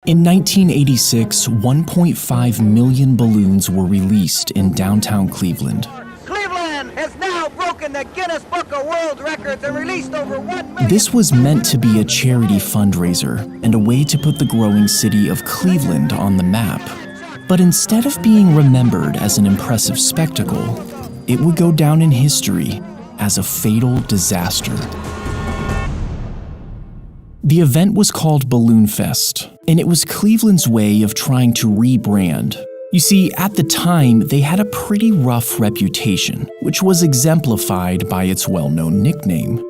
In 1986, 1.5 million balloons were released in downtown Cleveland. Cleveland has now broken the Guinness Book of World Records and released over 1 million. This was meant to be a charity fundraiser and a way to put the growing city of Cleveland on the map. But instead of being remembered as an impressive spectacle, it would go down in history as a fatal disaster. The event was called Balloonfest, and it was Cleveland's way of trying to rebrand. You see, at the time, they had a pretty rough reputation, which was exemplified by its well-known nickname.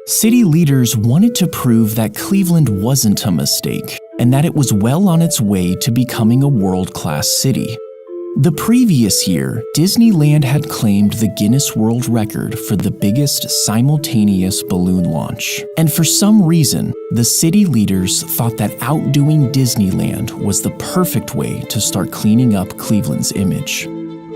City leaders wanted to prove that Cleveland wasn't a mistake, and that it was well on its way to becoming a world-class city. The previous year, Disneyland had claimed the Guinness World Record for the biggest simultaneous balloon launch. And for some reason, the city leaders thought that outdoing Disneyland was the perfect way to start cleaning up Cleveland's image.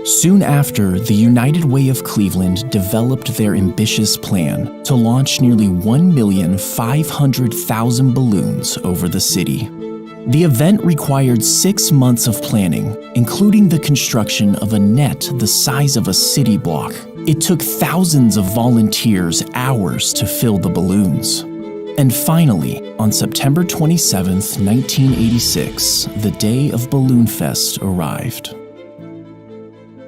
Soon after, the United Way of Cleveland developed their ambitious plan to launch nearly 1,500,000 balloons over the city. The event required 6 months of planning, including the construction of a net the size of a city block. It took thousands of volunteers hours to fill the balloons. And finally, on September 27, 1986, the day of Balloonfest arrived.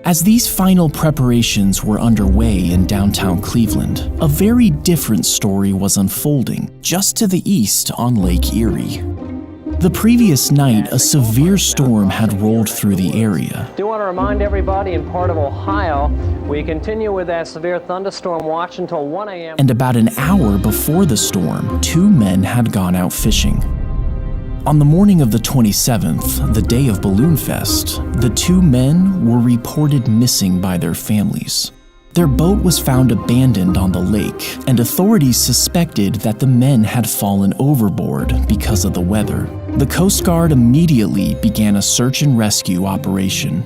As these final preparations were underway in downtown Cleveland, a very different story was unfolding just to the east on Lake Erie. The previous night, a severe storm had rolled through the area. I do want to remind everybody in part of Ohio, we continue with that severe thunderstorm watch until 1 a.m. And about an hour before the storm, 2 men had gone out fishing. On the morning of the 27th, the day of Balloonfest, the 2 men were reported missing by their families. Their boat was found abandoned on the lake, and authorities suspected that the men had fallen overboard because of the weather. The Coast Guard immediately began a search and rescue operation.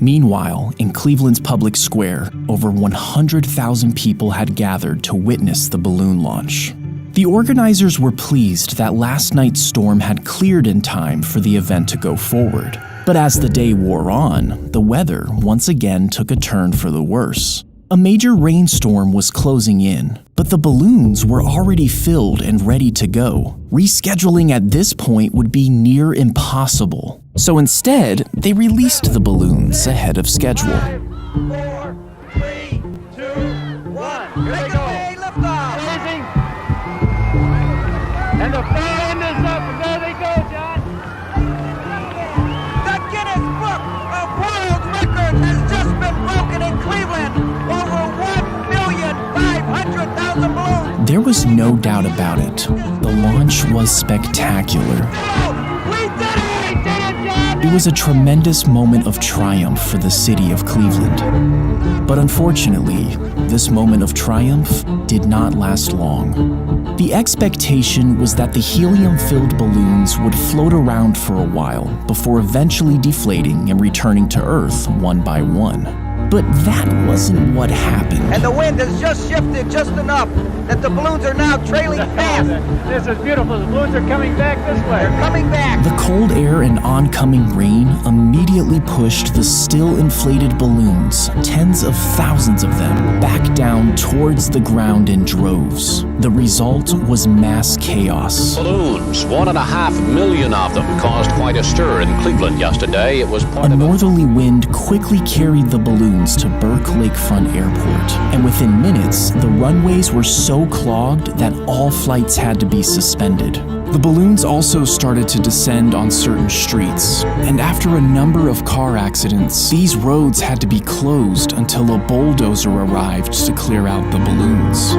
Meanwhile, in Cleveland's public square, over 100,000 people had gathered to witness the balloon launch. The organizers were pleased that last night's storm had cleared in time for the event to go forward. But as the day wore on, the weather once again took a turn for the worse. A major rainstorm was closing in, but the balloons were already filled and ready to go. Rescheduling at this point would be near impossible. So instead, they released the balloons ahead of schedule. 5, 4, 3, 2, 1. Here they go. Lift off. Amazing. And the far end is up, and there they go, John. The Guinness Book of World Records has just been broken in Cleveland. Over 1,500,000 balloons. There was no doubt about it. The launch was spectacular. We did it! We did it, John! It was a tremendous moment of triumph for the city of Cleveland. But unfortunately, this moment of triumph did not last long. The expectation was that the helium-filled balloons would float around for a while before eventually deflating and returning to Earth one by one. But that wasn't what happened. And the wind has just shifted just enough that the balloons are now trailing fast. This is beautiful. The balloons are coming back this way. They're coming back. The cold air and oncoming rain immediately pushed the still inflated balloons, tens of thousands of them, back down towards the ground in droves. The result was mass chaos. Balloons, 1.5 million of them, caused quite a stir in Cleveland yesterday. It was A part of northerly wind quickly carried the balloons to Burke Lakefront Airport, and within minutes, the runways were so clogged that all flights had to be suspended. The balloons also started to descend on certain streets, and after a number of car accidents, these roads had to be closed until a bulldozer arrived to clear out the balloons.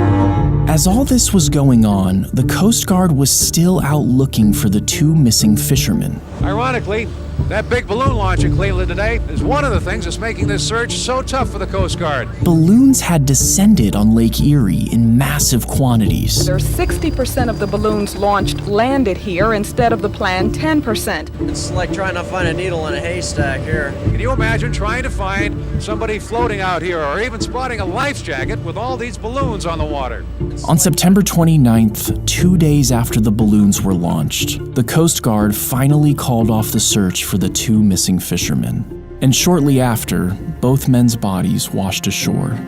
As all this was going on, the Coast Guard was still out looking for the 2 missing fishermen. Ironically, that big balloon launch in Cleveland today is one of the things that's making this search so tough for the Coast Guard. Balloons had descended on Lake Erie in massive quantities. There's 60% of the balloons launched landed here instead of the planned 10%. It's like trying to find a needle in a haystack here. Can you imagine trying to find somebody floating out here or even spotting a life jacket with all these balloons on the water? On September 29th, 2 days after the balloons were launched, the Coast Guard finally called off the search for the 2 missing fishermen. And shortly after, both men's bodies washed ashore.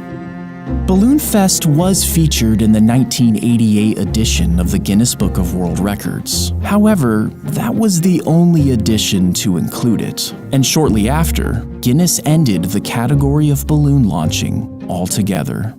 Balloonfest was featured in the 1988 edition of the Guinness Book of World Records. However, that was the only edition to include it. And shortly after, Guinness ended the category of balloon launching altogether.